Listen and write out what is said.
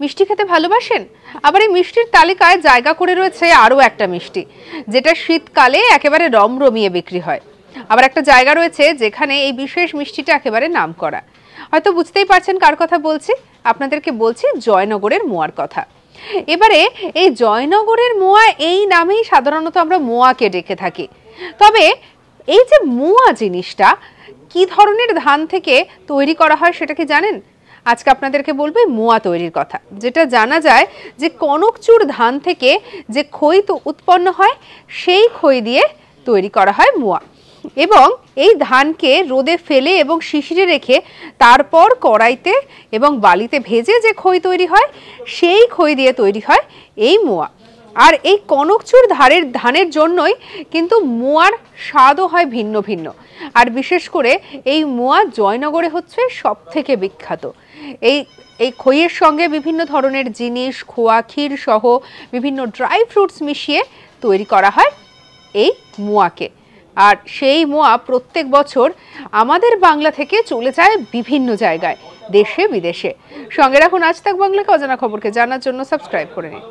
মিষ্টি খেতে ভালোবাসেন? আবার এই মিষ্টির তালিকায় জায়গা করে রয়েছে আরও একটা মিষ্টি, যেটা শীতকালে একেবারে রমরমিয়ে বিক্রি হয়। আবার একটা জায়গা রয়েছে যেখানে এই বিশেষ মিষ্টিটা একেবারে নামকরা। হয়তো বুঝতেই পারছেন কার কথা বলছি। আপনাদেরকে বলছি জয়নগরের মোয়ার কথা। এবারে এই জয়নগরের মোয়া এই নামেই সাধারণত আমরা মোয়াকে ডেকে থাকি। তবে এই যে মোয়া জিনিসটা কি ধরনের ধান থেকে তৈরি করা হয় সেটা কি জানেন? আজকে আপনাদেরকে বলবো মোয়া তৈরির কথা। যেটা জানা যায় যে কনকচুর ধান থেকে যে খই উৎপন্ন হয় সেই খই দিয়ে তৈরি করা হয় মোয়া। এবং এই ধানকে রোদে ফেলে এবং শিশিরে রেখে তারপর কড়াইতে এবং বালিতে ভেজে যে খই তৈরি হয় সেই খই দিয়ে তৈরি হয় এই মোয়া। আর এই কনকচুর ধানের জন্যই কিন্তু মোয়ার স্বাদও হয় ভিন্ন ভিন্ন। আর বিশেষ করে এই মোয়া জয়নগরে হচ্ছে সবথেকে বিখ্যাত। এই খইয়ের সঙ্গে বিভিন্ন ধরনের জিনিস, খোয়া ক্ষীর সহ বিভিন্ন ড্রাই ফ্রুটস মিশিয়ে তৈরি করা হয় এই মোয়াকে। আর সেই মোয়া প্রত্যেক বছর আমাদের বাংলা থেকে চলে যায় বিভিন্ন জায়গায়, দেশে বিদেশে। সঙ্গে রাখুন আজ তাক বাংলাকে, অজানা খবরকে জানার জন্য সাবস্ক্রাইব করে নিন।